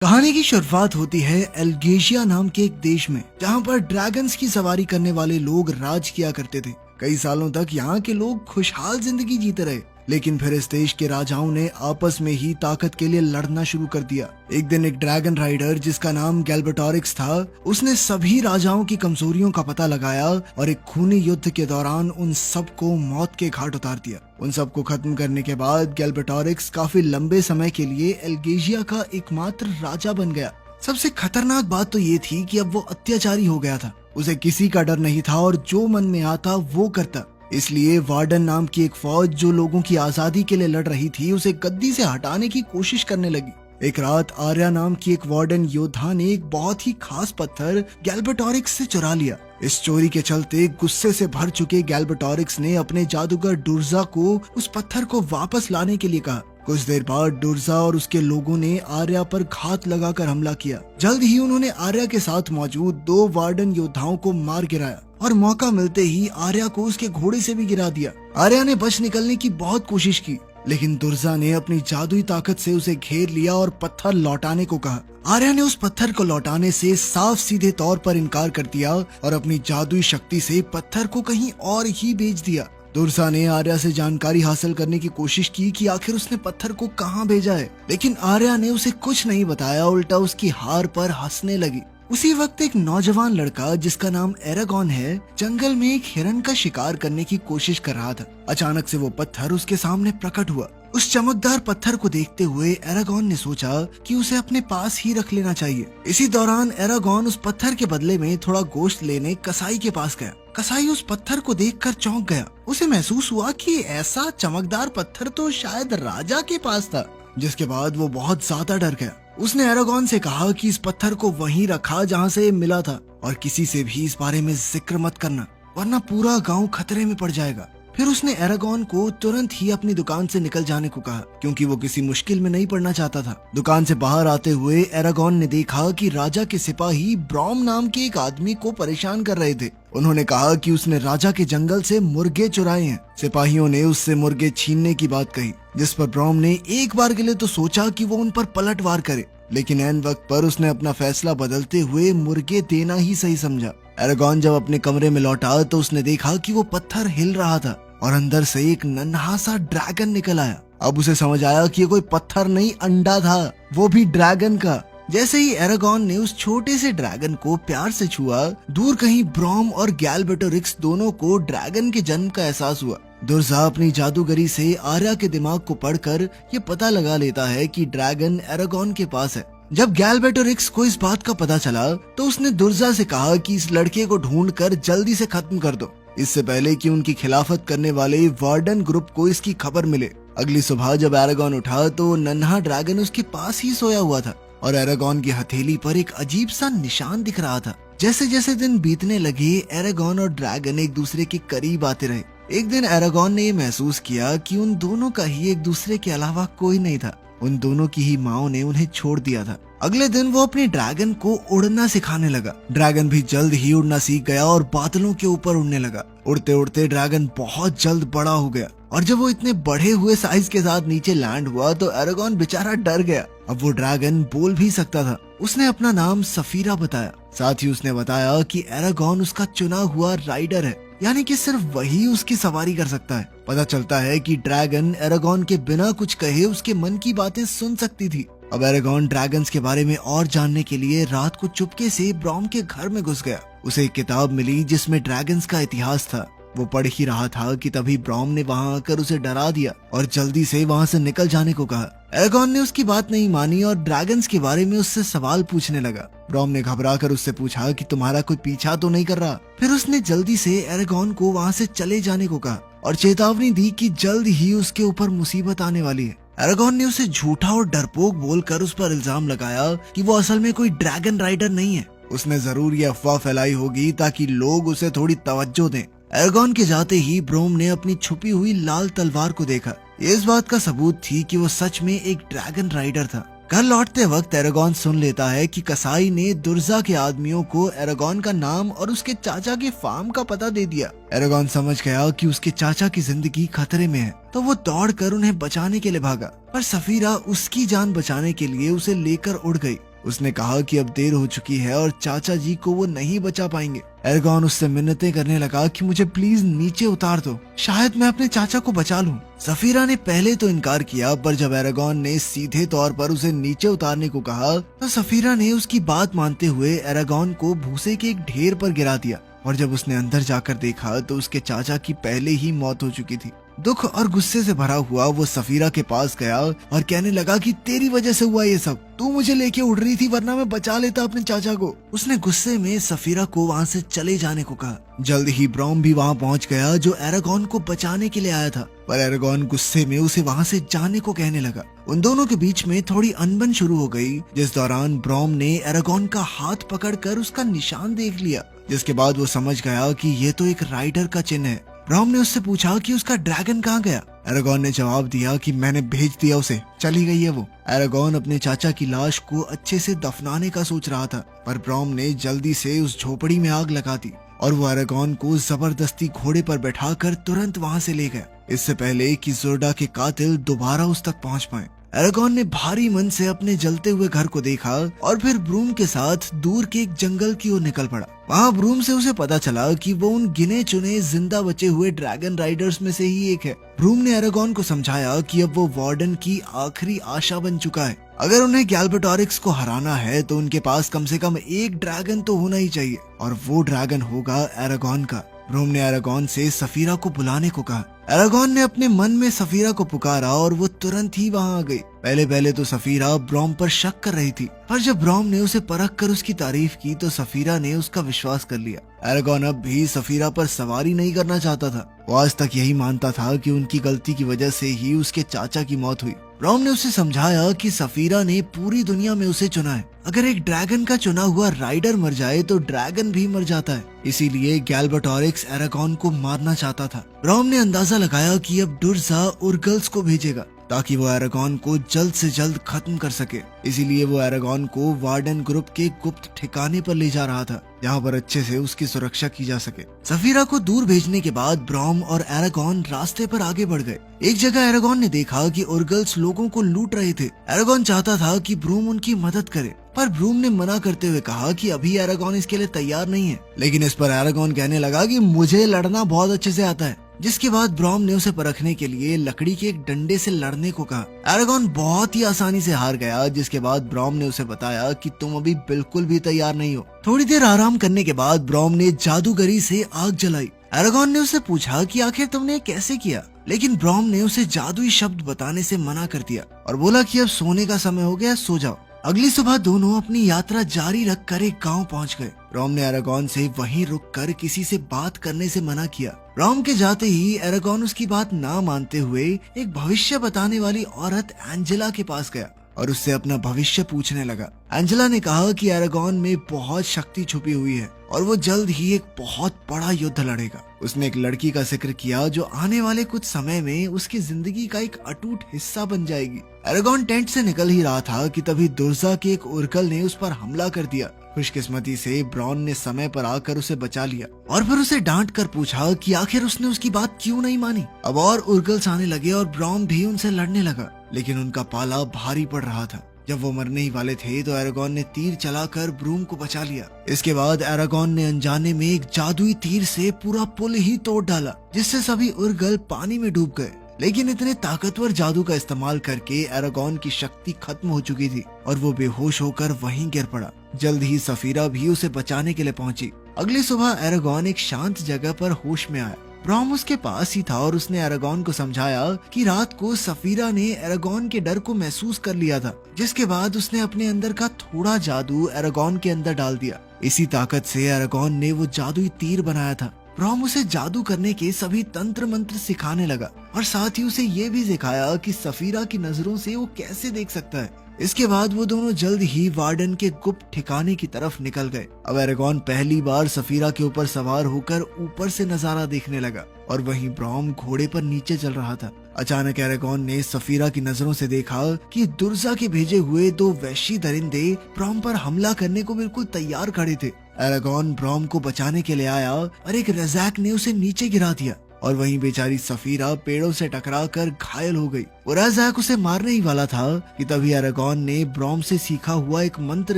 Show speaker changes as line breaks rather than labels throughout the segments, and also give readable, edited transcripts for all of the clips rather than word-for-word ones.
कहानी की शुरुआत होती है एल्गेशिया नाम के एक देश में, जहाँ पर ड्रैगन्स की सवारी करने वाले लोग राज किया करते थे। कई सालों तक यहाँ के लोग खुशहाल जिंदगी जीते रहे, लेकिन फिर इस देश के राजाओं ने आपस में ही ताकत के लिए लड़ना शुरू कर दिया। एक दिन एक ड्रैगन राइडर जिसका नाम गैल्बेटोरिक्स था, उसने सभी राजाओं की कमजोरियों का पता लगाया और एक खूनी युद्ध के दौरान उन सबको मौत के घाट उतार दिया। उन सबको खत्म करने के बाद गैल्बेटोरिक्स काफी लंबे समय के लिए एल्गेशिया का एकमात्र राजा बन गया। सबसे खतरनाक बात तो ये थी कि अब वो अत्याचारी हो गया था। उसे किसी का डर नहीं था और जो मन में आता वो करता। इसलिए वार्डन नाम की एक फौज जो लोगों की आजादी के लिए लड़ रही थी, उसे गद्दी से हटाने की कोशिश करने लगी। एक रात आर्या नाम की एक वार्डन योद्धा ने एक बहुत ही खास पत्थर गैल्बेटोरिक्स से चुरा लिया। इस चोरी के चलते गुस्से से भर चुके गैल्बेटोरिक्स ने अपने जादूगर डुर्जा को उस पत्थर को वापस लाने के लिए कहा। कुछ देर बाद डुर्जा और उसके लोगों ने आर्या पर घात लगाकर हमला किया। जल्द ही उन्होंने आर्या के साथ मौजूद 2 वार्डन योद्धाओं को मार गिराया और मौका मिलते ही आर्या को उसके घोड़े से भी गिरा दिया। आर्या ने बच निकलने की बहुत कोशिश की, लेकिन दुर्जा ने अपनी जादुई ताकत से उसे घेर लिया और पत्थर लौटाने को कहा। आर्या ने उस पत्थर को लौटाने से साफ सीधे तौर पर इनकार कर दिया और अपनी जादुई शक्ति से पत्थर को कहीं और ही भेज दिया। दुर्जा ने आर्या से जानकारी हासिल करने की कोशिश की कि आखिर उसने पत्थर को कहाँ भेजा है, लेकिन आर्या ने उसे कुछ नहीं बताया, उल्टा उसकी हार पर हंसने लगी। उसी वक्त एक नौजवान लड़का जिसका नाम एरागॉन है, जंगल में एक हिरन का शिकार करने की कोशिश कर रहा था। अचानक से वो पत्थर उसके सामने प्रकट हुआ। उस चमकदार पत्थर को देखते हुए एरागॉन ने सोचा कि उसे अपने पास ही रख लेना चाहिए। इसी दौरान एरागॉन उस पत्थर के बदले में थोड़ा गोश्त लेने कसाई के पास गया। कसाई उस पत्थर को देखकर चौंक गया। उसे महसूस हुआ कि ऐसा चमकदार पत्थर तो शायद राजा के पास था, जिसके बाद वो बहुत ज्यादा डर गया। उसने एरागॉन से कहा कि इस पत्थर को वहीं रखा जहाँ से ये मिला था और किसी से भी इस बारे में जिक्र मत करना, वरना पूरा गांव खतरे में पड़ जाएगा। फिर उसने एरागॉन को तुरंत ही अपनी दुकान से निकल जाने को कहा, क्योंकि वो किसी मुश्किल में नहीं पड़ना चाहता था। दुकान से बाहर आते हुए एरागॉन ने देखा कि राजा के सिपाही ब्रॉम नाम के एक आदमी को परेशान कर रहे थे। उन्होंने कहा कि उसने राजा के जंगल से मुर्गे चुराए हैं। सिपाहियों ने उससे मुर्गे छीनने की बात कही, जिस पर ब्रॉम ने एक बार के लिए तो सोचा कि वो उन पर पलटवार करे, लेकिन ऐन वक्त पर उसने अपना फैसला बदलते हुए मुर्गे देना ही सही समझा। एरागॉन जब अपने कमरे में लौटा तो उसने देखा कि वो पत्थर हिल रहा था और अंदर से एक नन्हा सा ड्रैगन निकल आया। अब उसे समझ आया कि ये कोई पत्थर नहीं, अंडा था, वो भी ड्रैगन का। जैसे ही एरागॉन ने उस छोटे से ड्रैगन को प्यार से छुआ, दूर कहीं ब्रॉम और गैल्बेटोरिक्स दोनों को ड्रैगन के जन्म का एहसास हुआ। दुर्जा अपनी जादूगरी से आर्या के दिमाग को पढ़कर ये पता लगा लेता है कि ड्रैगन एरागॉन के पास है। जब गैल्बेटोरिक्स को इस बात का पता चला तो उसने दुर्जा से कहा कि इस लड़के को ढूंढकर जल्दी से खत्म कर दो, इससे पहले कि उनकी खिलाफत करने वाले वार्डन ग्रुप को इसकी खबर मिले। अगली सुबह जब एरागॉन उठा तो नन्हा ड्रैगन उसके पास ही सोया हुआ था और एरागॉन की हथेली पर एक अजीब सा निशान दिख रहा था। जैसे जैसे दिन बीतने लगे, एरागॉन और ड्रैगन एक दूसरे के करीब आते रहे। एक दिन एरागॉन ने ये महसूस किया कि उन दोनों का ही एक दूसरे के अलावा कोई नहीं था। उन दोनों की ही माओ ने उन्हें छोड़ दिया था। अगले दिन वो अपने ड्रैगन को उड़ना सिखाने लगा। ड्रैगन भी जल्द ही उड़ना सीख गया और बादलों के ऊपर उड़ने लगा। उड़ते उड़ते ड्रैगन बहुत जल्द बड़ा हो गया और जब वो इतने बढ़े हुए साइज के साथ नीचे लैंड हुआ तो एरागॉन बेचारा डर गया। अब वो ड्रैगन बोल भी सकता था। उसने अपना नाम सफीरा बताया। साथ ही उसने बताया कि एरागॉन उसका चुना हुआ राइडर है, यानी कि सिर्फ वही उसकी सवारी कर सकता है। पता चलता है कि ड्रैगन एरागॉन के बिना कुछ कहे उसके मन की बातें सुन सकती थी। अब एरागॉन ड्रैगन्स के बारे में और जानने के लिए रात को चुपके से ब्रॉम के घर में घुस गया। उसे एक किताब मिली जिसमें ड्रैगन्स का इतिहास था। वो पढ़ ही रहा था कि तभी ब्रॉम ने वहाँ आकर उसे डरा दिया और जल्दी से वहाँ से निकल जाने को कहा। एरागॉन ने उसकी बात नहीं मानी और ड्रैगन्स के बारे में उससे सवाल पूछने लगा। ब्रॉम ने घबराकर उससे पूछा कि तुम्हारा कोई पीछा तो नहीं कर रहा। फिर उसने जल्दी से एरागॉन को वहाँ से चले जाने को कहा और चेतावनी दी कि जल्द ही उसके ऊपर मुसीबत आने वाली है। एरागॉन ने उसे झूठा और डरपोक बोलकर उस पर इल्जाम लगाया कि वो असल में कोई ड्रैगन राइडर नहीं है। उसने जरूर ये अफवाह फैलाई होगी ताकि लोग उसे थोड़ी तवज्जो दें। एरागॉन के जाते ही ब्रोम ने अपनी छुपी हुई लाल तलवार को देखा। ये इस बात का सबूत थी कि वो सच में एक ड्रैगन राइडर था। घर लौटते वक्त एरागॉन सुन लेता है कि कसाई ने दुर्जा के आदमियों को एरागॉन का नाम और उसके चाचा के फार्म का पता दे दिया। एरागॉन समझ गया कि उसके चाचा की जिंदगी खतरे में है, तो वो दौड़कर उन्हें बचाने के लिए भागा, पर सफीरा उसकी जान बचाने के लिए उसे लेकर उड़ गई। उसने कहा कि अब देर हो चुकी है और चाचा जी को वो नहीं बचा पाएंगे। एरागॉन उससे मिन्नतें करने लगा कि मुझे प्लीज नीचे उतार दो, शायद मैं अपने चाचा को बचा लूं। सफीरा ने पहले तो इनकार किया, पर जब एरागॉन ने सीधे तौर पर उसे नीचे उतारने को कहा तो सफीरा ने उसकी बात मानते हुए एरागॉन को भूसे के एक ढेर पर गिरा दिया। और जब उसने अंदर जाकर देखा तो उसके चाचा की पहले ही मौत हो चुकी थी। दुख और गुस्से से भरा हुआ वो सफीरा के पास गया और कहने लगा कि तेरी वजह से हुआ ये सब, तू मुझे लेके उड़ रही थी वरना मैं बचा लेता अपने चाचा को। उसने गुस्से में सफीरा को वहाँ से चले जाने को कहा। जल्द ही ब्रॉम भी वहाँ पहुँच गया जो एरागॉन को बचाने के लिए आया था, पर एरागॉन गुस्से में उसे वहाँ से जाने को कहने लगा। उन दोनों के बीच में थोड़ी अनबन शुरू हो गई, जिस दौरान ब्रॉम ने एरागॉन का हाथ पकड़कर उसका निशान देख लिया, जिसके बाद वो समझ गया कि ये तो एक राइडर का चिन्ह है। ब्रॉम ने उससे पूछा कि उसका ड्रैगन कहाँ गया। एरागॉन ने जवाब दिया कि मैंने भेज दिया उसे, चली गई है वो। एरागॉन अपने चाचा की लाश को अच्छे से दफनाने का सोच रहा था, पर ब्रॉम ने जल्दी से उस झोपड़ी में आग लगा दी और वो एरागॉन को जबरदस्ती घोड़े पर बैठाकर तुरंत वहाँ से ले गया, इससे पहले कि जोर्डा के कातिल दोबारा उस तक पहुँच पाए। एरागॉन ने भारी मन से अपने जलते हुए घर को देखा और फिर ब्रूम के साथ दूर के एक जंगल की ओर निकल पड़ा। वहाँ ब्रूम से उसे पता चला कि वो उन गिने चुने जिंदा बचे हुए ड्रैगन राइडर्स में से ही एक है। ब्रूम ने एरागॉन को समझाया कि अब वो वार्डन की आखिरी आशा बन चुका है। अगर उन्हें गैल्बेटोरिक्स को हराना है तो उनके पास कम से कम एक ड्रैगन तो होना ही चाहिए, और वो ड्रैगन होगा एरागॉन का। ब्रूम ने एरागॉन से सफीरा को बुलाने को कहा। एरागॉन ने अपने मन में सफीरा को पुकारा और वो तुरंत ही वहाँ आ गई। पहले तो सफीरा ब्रॉम पर शक कर रही थी, पर जब ब्रॉम ने उसे परख कर उसकी तारीफ की तो सफीरा ने उसका विश्वास कर लिया। एरागॉन अब भी सफीरा पर सवारी नहीं करना चाहता था। वो आज तक यही मानता था कि उनकी गलती की वजह से ही उसके चाचा की मौत हुई। ब्रॉम ने उसे समझाया कि सफीरा ने पूरी दुनिया में उसे चुना है। अगर एक ड्रैगन का चुना हुआ राइडर मर जाए तो ड्रैगन भी मर जाता है, इसीलिए गैल्बेटोरिक्स एरागॉन को मारना चाहता था। ब्रॉम ने अंदाजा लगाया कि अब डुर्जा उर्गल्स को भेजेगा ताकि वो एरागॉन को जल्द से जल्द खत्म कर सके। इसीलिए वो एरागॉन को वार्डन ग्रुप के गुप्त ठिकाने पर ले जा रहा था, जहाँ पर अच्छे से उसकी सुरक्षा की जा सके। सफीरा को दूर भेजने के बाद ब्रॉम और एरागॉन रास्ते पर आगे बढ़ गए। एक जगह एरागॉन ने देखा कि उर्गल्स लोगों को लूट रहे थे। एरागॉन चाहता था कि ब्रूम उनकी मदद करे, पर ब्रूम ने मना करते हुए कहा कि अभी एरागॉन इसके लिए तैयार नहीं है। लेकिन इस पर एरागॉन कहने लगा कि मुझे लड़ना बहुत अच्छे से आता है, जिसके बाद ब्रॉम ने उसे परखने के लिए लकड़ी के एक डंडे से लड़ने को कहा। एरागॉन बहुत ही आसानी से हार गया, जिसके बाद ब्रॉम ने उसे बताया कि तुम अभी बिल्कुल भी तैयार नहीं हो। थोड़ी देर आराम करने के बाद ब्रॉम ने जादूगरी से आग जलाई। एरागॉन ने उससे पूछा कि आखिर तुमने कैसे किया, लेकिन ब्रॉम ने उसे जादुई शब्द बताने से मना कर दिया और बोला कि अब सोने का समय हो गया, सो जाओ। अगली सुबह दोनों अपनी यात्रा जारी रखकर एक गांव पहुंच गए। ब्रॉम ने एरागॉन से वहीं रुककर किसी से बात करने से मना किया। ब्रॉम के जाते ही एरागॉन उसकी बात ना मानते हुए एक भविष्य बताने वाली औरत एंजेला के पास गया और उससे अपना भविष्य पूछने लगा। एंजेला ने कहा कि एरागॉन में बहुत शक्ति छुपी हुई है और वो जल्द ही एक बहुत बड़ा युद्ध लड़ेगा। उसने एक लड़की का जिक्र किया जो आने वाले कुछ समय में उसकी जिंदगी का एक अटूट हिस्सा बन जाएगी। एरागॉन टेंट से निकल ही रहा था कि तभी दुर्जा के एक उर्गल ने उस पर हमला कर दिया। खुशकिस्मती से ब्रॉन ने समय पर आकर उसे बचा लिया और फिर उसे डांट कर पूछा कि आखिर उसने उसकी बात क्यों नहीं मानी। अब और उर्गल्स आने लगे और ब्रॉन भी उनसे लड़ने लगा, लेकिन उनका पाला भारी पड़ रहा था। जब वो मरने ही वाले थे तो एरागॉन ने तीर चलाकर ब्रूम को बचा लिया। इसके बाद एरागॉन ने अनजाने में एक जादुई तीर से पूरा पुल ही तोड़ डाला, जिससे सभी उर्गल पानी में डूब गए। लेकिन इतने ताकतवर जादू का इस्तेमाल करके एरागॉन की शक्ति खत्म हो चुकी थी और वो बेहोश होकर वहीं गिर पड़ा। जल्द ही सफीरा भी उसे बचाने के लिए पहुंची। अगली सुबह एरागॉन एक शांत जगह पर होश में आया। ब्रॉम उसके पास ही था और उसने एरागॉन को समझाया कि रात को सफीरा ने एरागॉन के डर को महसूस कर लिया था, जिसके बाद उसने अपने अंदर का थोड़ा जादू एरागॉन के अंदर डाल दिया। इसी ताकत से एरागॉन ने वो जादुई तीर बनाया था। ब्रॉम उसे जादू करने के सभी तंत्र मंत्र सिखाने लगा और साथ ही उसे ये भी सिखाया कि सफीरा की नजरों से वो कैसे देख सकता है। इसके बाद वो दोनों जल्द ही वार्डन के गुप्त ठिकाने की तरफ निकल गए। अब एरागॉन पहली बार सफीरा के ऊपर सवार होकर ऊपर से नजारा देखने लगा और वहीं ब्रॉम घोड़े पर नीचे चल रहा था। अचानक एरागॉन ने सफीरा की नजरों से देखा कि दुर्जा के भेजे हुए दो वैशी दरिंदे ब्रॉम पर हमला करने को बिल्कुल तैयार खड़े थे। एरागॉन ब्रॉम को बचाने के लिए आया और एक रज़ाक ने उसे नीचे गिरा दिया। और वहीं बेचारी सफीरा पेड़ों से टकरा कर घायल हो गई। और रज़ाक उसे मारने ही वाला था कि तभी एरागॉन ने ब्रॉम से सीखा हुआ एक मंत्र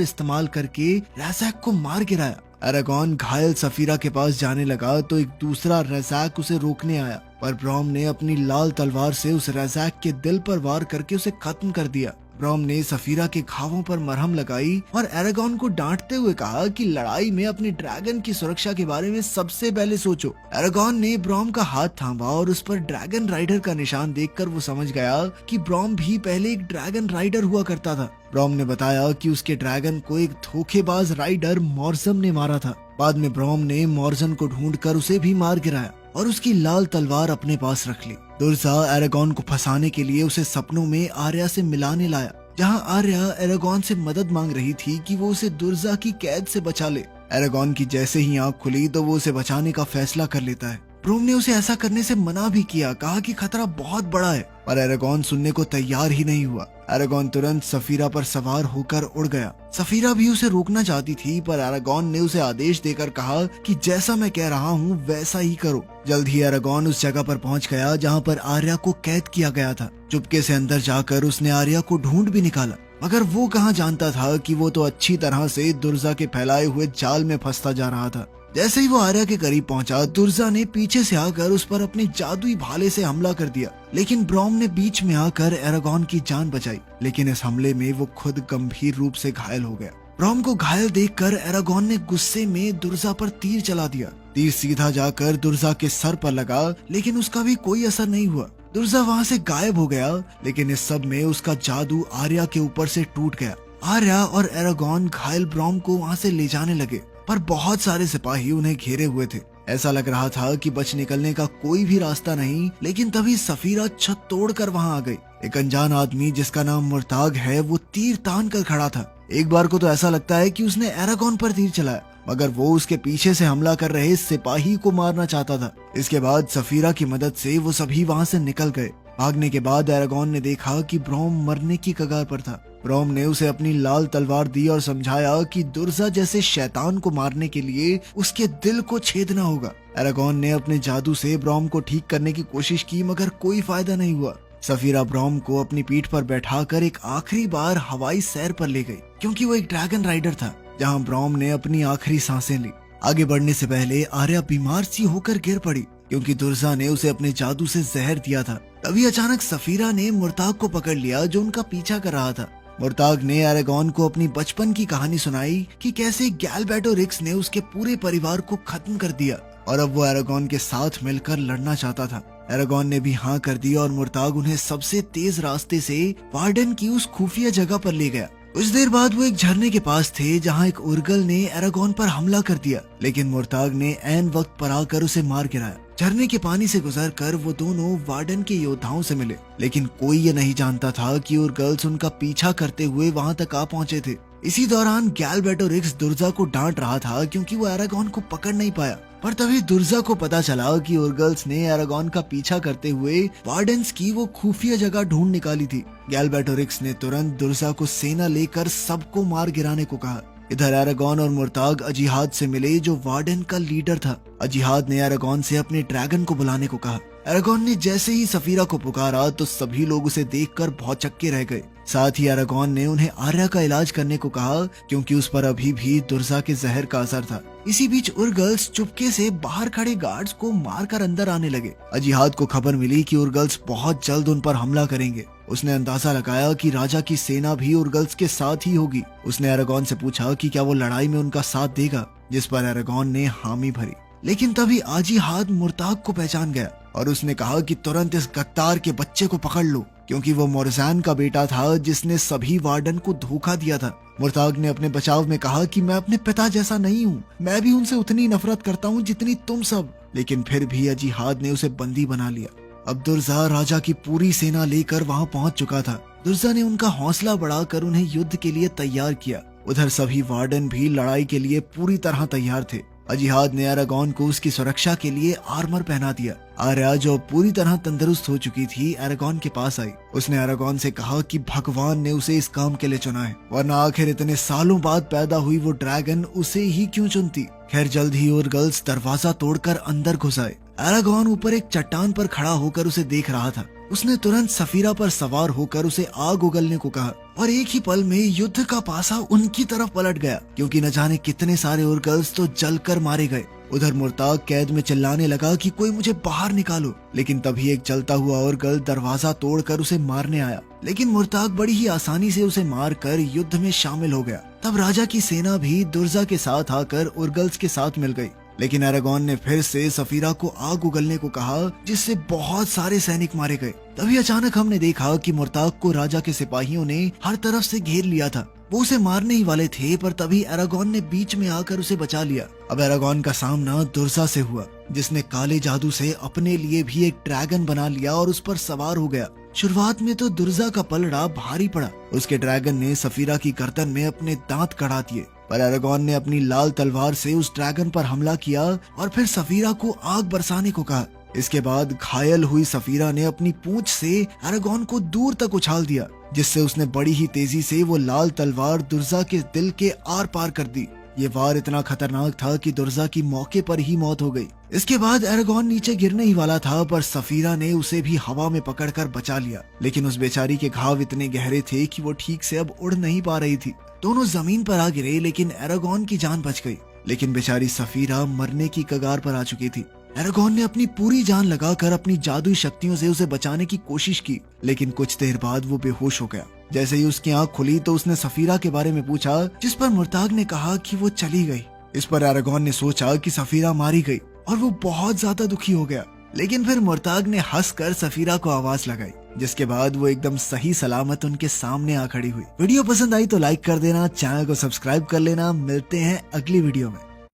इस्तेमाल करके रज़ाक को मार गिराया। एरागॉन घायल सफीरा के पास जाने लगा तो एक दूसरा रज़ाक उसे रोकने आया, पर ब्रॉम ने अपनी लाल तलवार से उस रज़ाक के दिल पर वार करके उसे खत्म कर दिया। ब्रॉम ने सफीरा के घावों पर मरहम लगाई और एरागॉन को डांटते हुए कहा कि लड़ाई में अपने ड्रैगन की सुरक्षा के बारे में सबसे पहले सोचो। एरागॉन ने ब्रॉम का हाथ थामा और उस पर ड्रैगन राइडर का निशान देखकर वो समझ गया कि ब्रॉम भी पहले एक ड्रैगन राइडर हुआ करता था। ब्रॉम ने बताया कि उसके ड्रैगन को एक धोखेबाज राइडर मॉर्जम ने मारा था। बाद में ब्रॉम ने मॉर्जन को ढूंढकर उसे भी मार गिराया और उसकी लाल तलवार अपने पास रख ली। दुर्जा एरागॉन को फंसाने के लिए उसे सपनों में आर्या से मिलाने लाया, जहां आर्या एरागॉन से मदद मांग रही थी कि वो उसे दुर्जा की कैद से बचा ले। एरागॉन की जैसे ही आंख खुली तो वो उसे बचाने का फैसला कर लेता है। ब्रॉम ने उसे ऐसा करने से मना भी किया, कहा कि खतरा बहुत बड़ा है, पर एरागॉन सुनने को तैयार ही नहीं हुआ। एरागॉन तुरंत सफीरा पर सवार होकर उड़ गया। सफीरा भी उसे रोकना चाहती थी, पर एरागॉन ने उसे आदेश देकर कहा कि जैसा मैं कह रहा हूँ वैसा ही करो। जल्द ही एरागॉन उस जगह पर पहुँच गया जहाँ पर आर्या को कैद किया गया था। चुपके से अंदर जाकर उसने आर्या को ढूंढ भी निकाला, मगर वो कहाँ जानता था कि वो तो अच्छी तरह से दुर्जा के फैलाए हुए जाल में फंसता जा रहा था। जैसे ही वो आर्या के करीब पहुंचा, दुर्जा ने पीछे से आकर उस पर अपने जादुई भाले से हमला कर दिया, लेकिन ब्रॉम ने बीच में आकर एरागॉन की जान बचाई। लेकिन इस हमले में वो खुद गंभीर रूप से घायल हो गया। ब्रॉम को घायल देखकर एरागॉन ने गुस्से में दुर्जा पर तीर चला दिया। तीर सीधा जाकर दुर्जा के सर पर लगा, लेकिन उसका भी कोई असर नहीं हुआ। दुर्जा वहाँ से गायब हो गया, लेकिन इस सब में उसका जादू आर्या के ऊपर से टूट गया। आर्या और एरागॉन घायल ब्रॉम को वहाँ से ले जाने लगे, पर बहुत सारे सिपाही उन्हें घेरे हुए थे। ऐसा लग रहा था कि बच निकलने का कोई भी रास्ता नहीं, लेकिन तभी सफीरा छत तोड़कर वहाँ आ गई। एक अनजान आदमी जिसका नाम मुर्ताग है, वो तीर तान कर खड़ा था। एक बार को तो ऐसा लगता है कि उसने एरागॉन पर तीर चलाया, मगर वो उसके पीछे से हमला कर रहे सिपाही को मारना चाहता था। इसके बाद सफीरा की मदद से वो सभी वहाँ से निकल गए। भागने के बाद एरागॉन ने देखा कि ब्रॉम मरने की कगार पर था। ब्रॉम ने उसे अपनी लाल तलवार दी और समझाया कि दुर्जा जैसे शैतान को मारने के लिए उसके दिल को छेदना होगा। एरागॉन ने अपने जादू से ब्रॉम को ठीक करने की कोशिश की, मगर कोई फायदा नहीं हुआ। सफीरा ब्रॉम को अपनी पीठ पर बैठाकर एक आखिरी बार हवाई सैर पर ले गई, क्योंकि वो एक ड्रैगन राइडर था, जहां ब्रॉम ने अपनी आखिरी सांसें ली। आगे बढ़ने से पहले आर्या बीमार सी होकर गिर पड़ी, क्योंकि दुर्जा ने उसे अपने जादू से जहर दिया था। तभी अचानक सफीरा ने मुर्ताग को पकड़ लिया, जो उनका पीछा कर रहा था। मुर्ताग ने एरागॉन को अपनी बचपन की कहानी सुनाई कि कैसे गैलबैटोरिक्स ने उसके पूरे परिवार को खत्म कर दिया और अब वो एरागॉन के साथ मिलकर लड़ना चाहता था। एरागॉन ने भी हाँ कर दिया और मुर्ताग उन्हें सबसे तेज रास्ते से वार्डन की उस खुफिया जगह पर ले गया। कुछ देर बाद वो एक झरने के पास थे, जहाँ एक उर्गल ने एरागॉन पर हमला कर दिया, लेकिन मुर्ताग ने ऐन वक्त पर आकर उसे मार गिराया। झरने के पानी से गुजरकर वो दोनों वार्डन के योद्धाओं से मिले, लेकिन कोई ये नहीं जानता था कि उर्गल्स उनका पीछा करते हुए वहाँ तक आ पहुँचे थे। इसी दौरान गैलबैटोरिक्स दुर्जा को डांट रहा था, क्योंकि वो एरागॉन को पकड़ नहीं पाया। पर तभी दुर्जा को पता चला कि उर्गल्स ने एरागॉन का पीछा करते हुए वार्डन्स की वो खुफिया जगह ढूंढ निकाली थी। गैलबैटोरिक्स ने तुरंत दुर्जा को सेना लेकर सबको मार गिराने को कहा। इधर एरागॉन और मुर्ताग अजिहाद से मिले, जो वार्डन का लीडर था। अजिहाद ने एरागॉन से अपने ड्रैगन को बुलाने को कहा। एरागॉन ने जैसे ही सफीरा को पुकारा तो सभी लोग उसे देखकर भौचक्के रह गए। साथ ही एरागॉन ने उन्हें आर्या का इलाज करने को कहा, क्योंकि उस पर अभी भी दुर्जा के जहर का असर था। इसी बीच उर्गल्स चुपके से बाहर खड़े गार्ड्स को मारकर अंदर आने लगे। अजिहाद को खबर मिली कि उर्गल्स बहुत जल्द उन पर हमला करेंगे। उसने अंदाजा लगाया कि राजा की सेना भी उर्गल्स के साथ ही होगी। उसने एरागॉन से पूछा कि क्या वो लड़ाई में उनका साथ देगा, जिस पर एरागॉन ने हामी भरी। लेकिन तभी अजिहाद मुर्ताग को पहचान गया और उसने कहा कि तुरंत इस गद्दार के बच्चे को पकड़ लो, क्योंकि वो मोरजान का बेटा था, जिसने सभी वार्डन को धोखा दिया था। मुर्ताग ने अपने बचाव में कहा कि मैं अपने पिता जैसा नहीं हूँ, मैं भी उनसे उतनी नफरत करता हूँ जितनी तुम सब। लेकिन फिर भी अजिहाद ने उसे बंदी बना लिया। अब दुर्जा राजा की पूरी सेना लेकर वहाँ पहुँच चुका था। दुर्जा ने उनका हौसला बढ़ाकर उन्हें युद्ध के लिए तैयार किया। उधर सभी वार्डन भी लड़ाई के लिए पूरी तरह तैयार थे। अजिहाद ने एरागॉन को उसकी सुरक्षा के लिए आर्मर पहना दिया। आर्या, जो पूरी तरह तंदुरुस्त हो चुकी थी, एरागॉन के पास आई। उसने एरागॉन से कहा कि भगवान ने उसे इस काम के लिए चुना है, वरना आखिर इतने सालों बाद पैदा हुई वो ड्रैगन उसे ही क्यों चुनती। खैर जल्द ही उर्गल्स दरवाजा तोड़कर अंदर घुस आए। एरागॉन ऊपर एक चट्टान पर खड़ा होकर उसे देख रहा था। उसने तुरंत सफीरा पर सवार होकर उसे आग उगलने को कहा और एक ही पल में युद्ध का पासा उनकी तरफ पलट गया, क्योंकि न जाने कितने सारे उर्गल्स तो जलकर मारे गए। उधर मुर्ताग कैद में चिल्लाने लगा कि कोई मुझे बाहर निकालो, लेकिन तभी एक चलता हुआ उर्गल दरवाजा तोड़कर उसे मारने आया। लेकिन मुर्ताग बड़ी ही आसानी से उसे मारकर युद्ध में शामिल हो गया। तब राजा की सेना भी दुर्जा के साथ आकर उर्गल्स के साथ मिल गई, लेकिन एरागॉन ने फिर से सफीरा को आग उगलने को कहा, जिससे बहुत सारे सैनिक मारे गए। तभी अचानक हमने देखा कि मुर्ताग को राजा के सिपाहियों ने हर तरफ से घेर लिया था। वो उसे मारने ही वाले थे, पर तभी एरागॉन ने बीच में आकर उसे बचा लिया। अब एरागॉन का सामना दुर्जा से हुआ, जिसने काले जादू से अपने लिए भी एक ड्रैगन बना लिया और उस पर सवार हो गया। शुरुआत में तो दुर्जा का पलड़ा भारी पड़ा। उसके ड्रैगन ने सफीरा की गर्दन में अपने दांत कड़ा दिए, पर एरागॉन ने अपनी लाल तलवार से उस ड्रैगन पर हमला किया और फिर सफीरा को आग बरसाने को कहा। इसके बाद घायल हुई सफीरा ने अपनी पूंछ से एरागॉन को दूर तक उछाल दिया, जिससे उसने बड़ी ही तेजी से वो लाल तलवार दुर्जा के दिल के आर पार कर दी। ये वार इतना खतरनाक था कि दुर्जा की मौके पर ही मौत हो गई। इसके बाद एरागॉन नीचे गिरने ही वाला था, पर सफीरा ने उसे भी हवा में पकड़कर बचा लिया। लेकिन उस बेचारी के घाव इतने गहरे थे कि वो ठीक से अब उड़ नहीं पा रही थी। दोनों जमीन पर आ गिरे, लेकिन एरागॉन की जान बच गई। लेकिन बेचारी सफीरा मरने की कगार पर आ चुकी थी। एरागॉन ने अपनी पूरी जान लगाकर अपनी जादुई शक्तियों से उसे बचाने की कोशिश की, लेकिन कुछ देर बाद वो बेहोश हो गया। जैसे ही उसकी आंख खुली तो उसने सफीरा के बारे में पूछा, जिस पर मुर्ताग ने कहा कि वो चली गई। इस पर एरागॉन ने सोचा कि सफीरा मारी गई और वो बहुत ज्यादा दुखी हो गया। लेकिन फिर मुर्ताग ने हंसकर सफीरा को आवाज लगाई, जिसके बाद वो एकदम सही सलामत उनके सामने आ खड़ी हुई। वीडियो पसंद आई तो लाइक कर देना, चैनल को सब्सक्राइब कर लेना। मिलते हैं अगली वीडियो में।